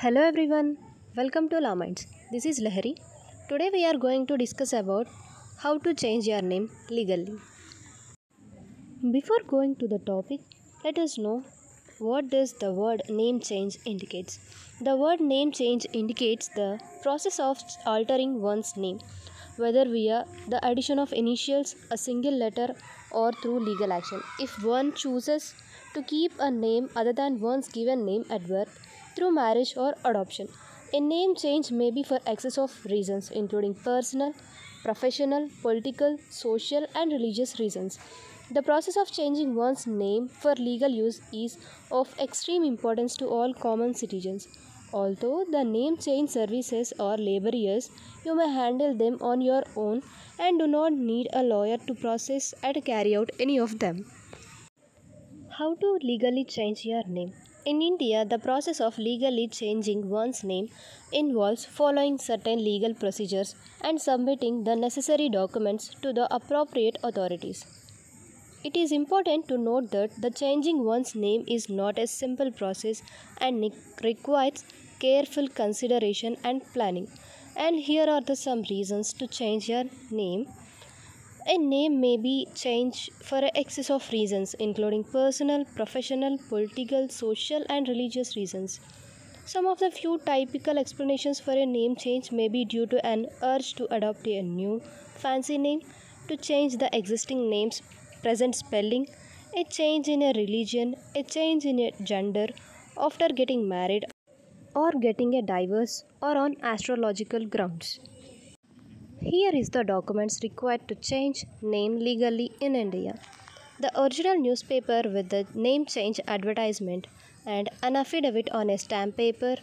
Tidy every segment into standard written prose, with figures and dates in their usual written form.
Hello everyone, welcome to lawminds. This is Lahari. Today we are going to discuss about how to change your name legally. Before going to the topic, let us know what does the word name change indicates. The word name change indicates the process of altering one's name, whether via the addition of initials, a single letter, or through legal action. If one chooses to keep a name other than one's given name at birth, through marriage or adoption. A name change may be for excess of reasons, including personal, professional, political, social, and religious reasons. The process of changing one's name for legal use is of extreme importance to all common citizens. Although the name change services are laborious, you may handle them on your own and do not need a lawyer to process and carry out any of them. How to legally change your name? In India, the process of legally changing one's name involves following certain legal procedures and submitting the necessary documents to the appropriate authorities. It is important to note that the changing one's name is not a simple process and requires careful consideration and planning. And here are some reasons to change your name. A name may be changed for an excess of reasons, including personal, professional, political, social, and religious reasons. Some of the few typical explanations for a name change may be due to an urge to adopt a new, fancy name, to change the existing name's present spelling, a change in a religion, a change in a gender, after getting married, or getting a divorce, or on astrological grounds. Here is the documents required to change name legally in India. The original newspaper with the name change advertisement and an affidavit on a stamp paper,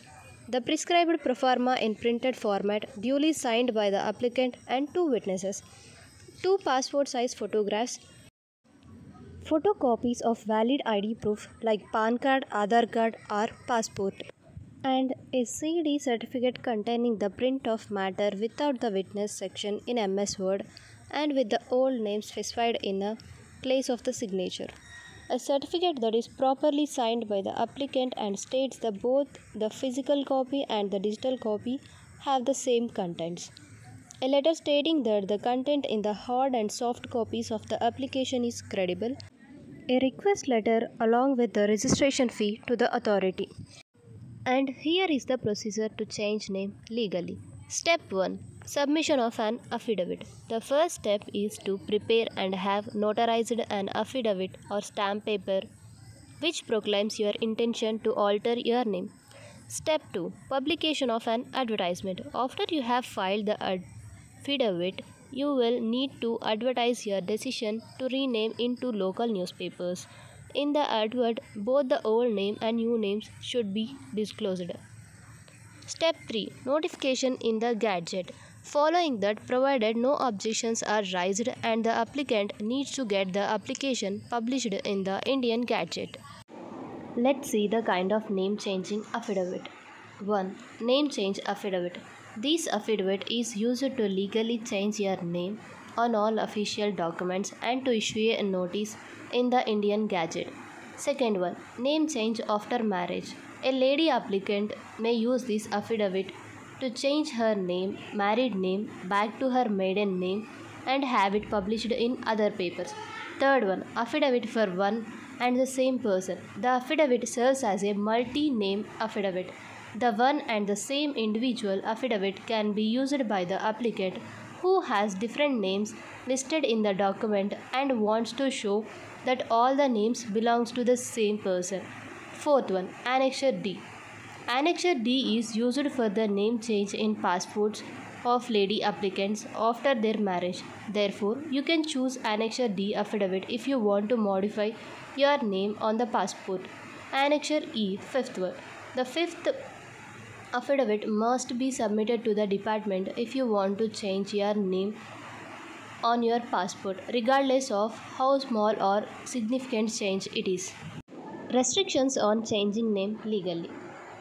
the prescribed pro forma in printed format duly signed by the applicant and two witnesses, two passport size photographs, photocopies of valid ID proof like PAN card, Aadhaar card or passport, and a CD certificate containing the print of matter without the witness section in MS Word and with the old name specified in a place of the signature. A certificate that is properly signed by the applicant and states that both the physical copy and the digital copy have the same contents. A letter stating that the content in the hard and soft copies of the application is credible. A request letter along with the registration fee to the authority. And here is the procedure to change name legally. Step 1. Submission of an affidavit. The first step is to prepare and have notarized an affidavit or stamp paper which proclaims your intention to alter your name. Step 2. Publication of an advertisement. After you have filed the affidavit, you will need to advertise your decision to rename into local newspapers. In the advert, both the old name and new names should be disclosed. Step 3. Notification in the Gazette. Following that, provided no objections are raised and the applicant needs to get the application published in the Indian Gazette. Let's see the kind of name changing affidavit. 1. Name change affidavit. This affidavit is used to legally change your name on all official documents and to issue a notice in the Indian Gazette. Second one, name change after marriage. A lady applicant may use this affidavit to change her name, married name, back to her maiden name and have it published in other papers. Third one, affidavit for one and the same person. The affidavit serves as a multi-name affidavit. The one and the same individual affidavit can be used by the applicant who has different names listed in the document and wants to show that all the names belongs to the same person. Fourth one, Annexure D. Annexure D is used for the name change in passports of lady applicants after their marriage. Therefore, you can choose Annexure D affidavit if you want to modify your name on the passport. Annexure E, fifth one. The fifth affidavit must be submitted to the department if you want to change your name on your passport, regardless of how small or significant change it is. Restrictions on changing name legally.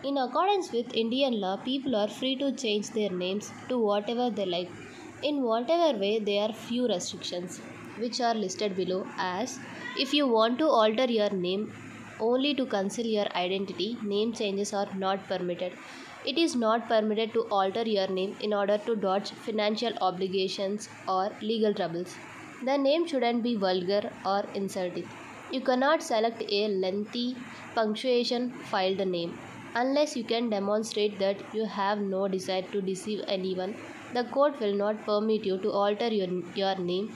In accordance with Indian law, people are free to change their names to whatever they like. In whatever way, there are few restrictions, which are listed below as: if you want to alter your name only to conceal your identity. Name changes are not permitted. It is not permitted to alter your name in order to dodge financial obligations or legal troubles. The name shouldn't be vulgar or insulting. You cannot select a lengthy punctuation filled name. Unless you can demonstrate that you have no desire to deceive anyone, the court will not permit you to alter your name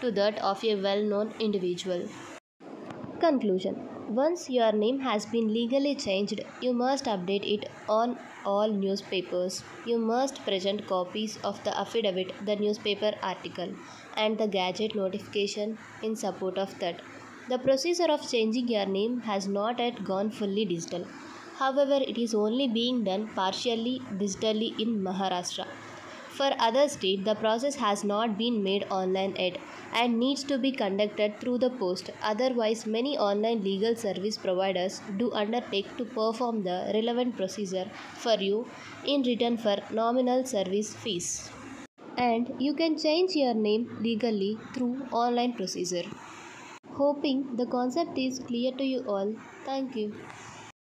to that of a well known individual. Conclusion. Once your name has been legally changed, you must update it on all newspapers. You must present copies of the affidavit, the newspaper article, and the gadget notification in support of that. The procedure of changing your name has not yet gone fully digital. However, it is only being done partially digitally in Maharashtra. For other states, the process has not been made online yet and needs to be conducted through the post. Otherwise, many online legal service providers do undertake to perform the relevant procedure for you in return for nominal service fees. And you can change your name legally through online procedure. Hoping the concept is clear to you all. Thank you.